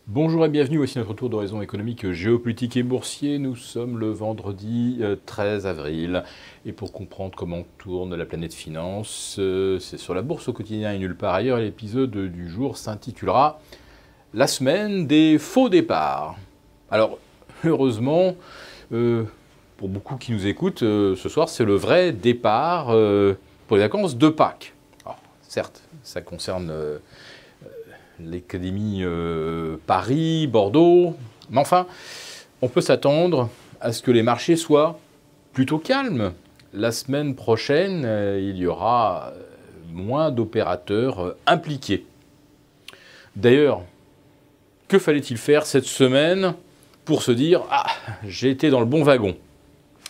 Bonjour et bienvenue, voici notre tour d'horizon économique, géopolitique et boursier. Nous sommes le vendredi 13 avril. Et pour comprendre comment tourne la planète finance, c'est sur la bourse au quotidien et nulle part ailleurs. Et l'épisode du jour s'intitulera La semaine des faux départs. Alors, heureusement, pour beaucoup qui nous écoutent, ce soir, c'est le vrai départ pour les vacances de Pâques. Alors, certes, ça concerne l'Académie Paris, Bordeaux. Mais enfin, on peut s'attendre à ce que les marchés soient plutôt calmes. La semaine prochaine, il y aura moins d'opérateurs impliqués. D'ailleurs, que fallait-il faire cette semaine pour se dire « Ah, j'ai été dans le bon wagon ».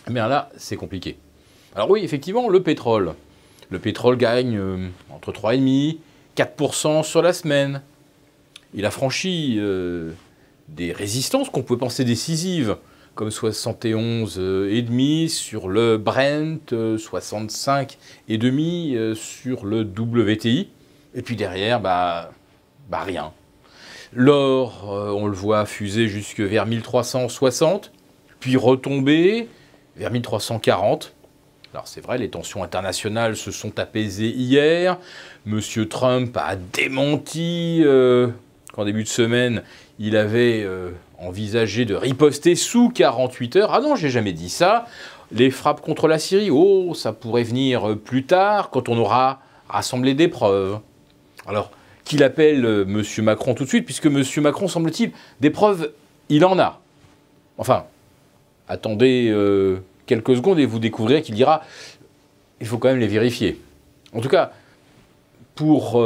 Eh bien là, c'est compliqué. Alors oui, effectivement, le pétrole. Le pétrole gagne entre 3,5% et 4% sur la semaine. Il a franchi des résistances qu'on pouvait penser décisives, comme 71,5 sur le Brent, 65,5 sur le WTI. Et puis derrière, rien. L'or, on le voit fuser jusque vers 1360, puis retomber vers 1340. Alors c'est vrai, les tensions internationales se sont apaisées hier. Monsieur Trump a démenti qu'en début de semaine, il avait envisagé de riposter sous 48 heures. Ah non, j'ai jamais dit ça. Les frappes contre la Syrie, oh, ça pourrait venir plus tard, quand on aura rassemblé des preuves. Alors, qu'il appelle M. Macron tout de suite, puisque M. Macron, semble-t-il, des preuves, il en a. Enfin, attendez quelques secondes et vous découvrirez qu'il dira « il faut quand même les vérifier ». En tout cas, pour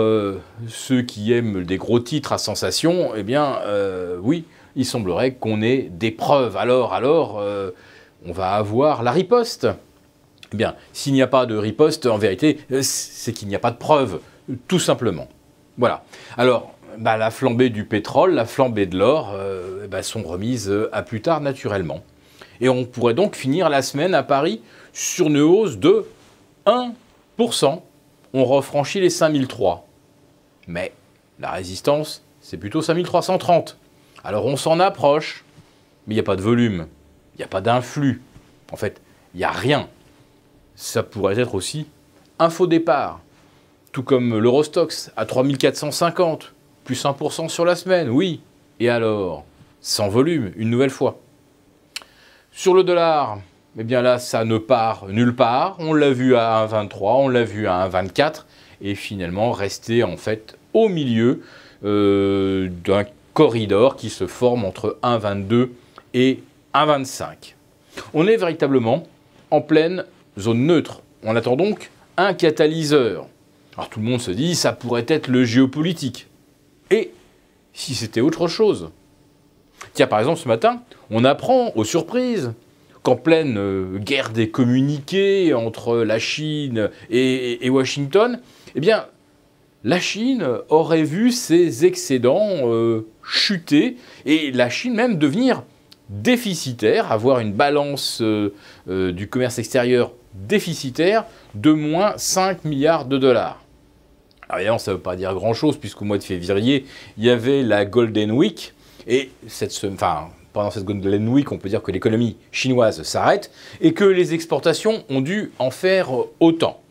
ceux qui aiment des gros titres à sensation, eh bien, oui, il semblerait qu'on ait des preuves. Alors, on va avoir la riposte. Eh bien, s'il n'y a pas de riposte, en vérité, c'est qu'il n'y a pas de preuves, tout simplement. Voilà. Alors, la flambée du pétrole, la flambée de l'or sont remises à plus tard, naturellement. Et on pourrait donc finir la semaine à Paris sur une hausse de 1%. On refranchit les 5003. Mais la résistance, c'est plutôt 5330. Alors on s'en approche, mais il n'y a pas de volume, il n'y a pas d'influx. En fait, il n'y a rien. Ça pourrait être aussi un faux départ. Tout comme l'Eurostoxx à 3450, plus 1% sur la semaine, oui. Et alors, sans volume, une nouvelle fois. Sur le dollar, eh bien là, ça ne part nulle part. On l'a vu à 1,23, on l'a vu à 1,24, et finalement resté en fait au milieu d'un corridor qui se forme entre 1,22 et 1,25. On est véritablement en pleine zone neutre. On attend donc un catalyseur. Alors tout le monde se dit, ça pourrait être le géopolitique. Et si c'était autre chose? Tiens, par exemple, ce matin, on apprend aux surprises qu'en pleine guerre des communiqués entre la Chine et Washington, eh bien, la Chine aurait vu ses excédents chuter et la Chine même devenir déficitaire, avoir une balance du commerce extérieur déficitaire de moins 5 milliards de dollars. Alors évidemment, ça ne veut pas dire grand-chose, puisqu'au mois de février, il y avait la Golden Week, et pendant cette Golden Week, on peut dire que l'économie chinoise s'arrête, et que les exportations ont dû en faire autant.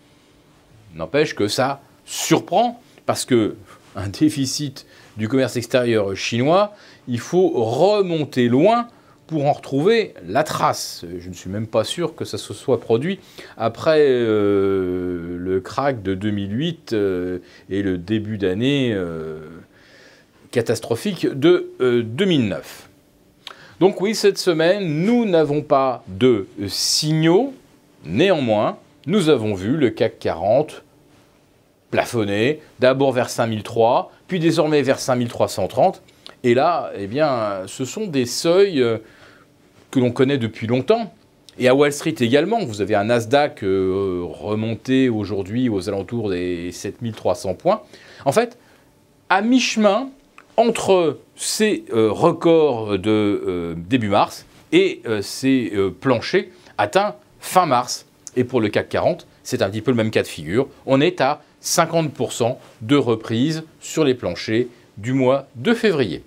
N'empêche que ça surprend, parce qu'un déficit du commerce extérieur chinois, il faut remonter loin pour en retrouver la trace. Je ne suis même pas sûr que ça se soit produit après le krach de 2008 et le début d'année catastrophique de 2009. Donc oui, cette semaine, nous n'avons pas de signaux. Néanmoins, nous avons vu le CAC 40 plafonner, d'abord vers 5003, puis désormais vers 5330. Et là, eh bien, ce sont des seuils que l'on connaît depuis longtemps. Et à Wall Street également, vous avez un Nasdaq remonté aujourd'hui aux alentours des 7300 points. En fait, à mi-chemin entre ces records de début mars et ces planchers atteints fin mars. Et pour le CAC 40, c'est un petit peu le même cas de figure. On est à 50% de reprise sur les planchers du mois de février.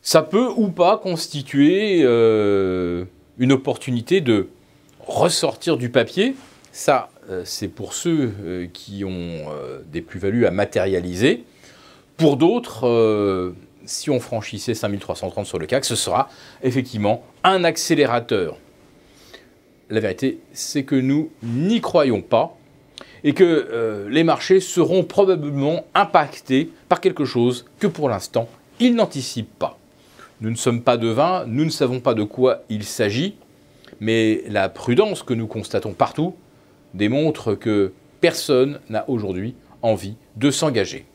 ça peut ou pas constituer une opportunité de ressortir du papier. Ça, c'est pour ceux qui ont des plus-values à matérialiser. Pour d'autres, si on franchissait 5330 sur le CAC, ce sera effectivement un accélérateur. La vérité, c'est que nous n'y croyons pas et que les marchés seront probablement impactés par quelque chose que pour l'instant, ils n'anticipent pas. Nous ne sommes pas devins, nous ne savons pas de quoi il s'agit, mais la prudence que nous constatons partout démontre que personne n'a aujourd'hui envie de s'engager.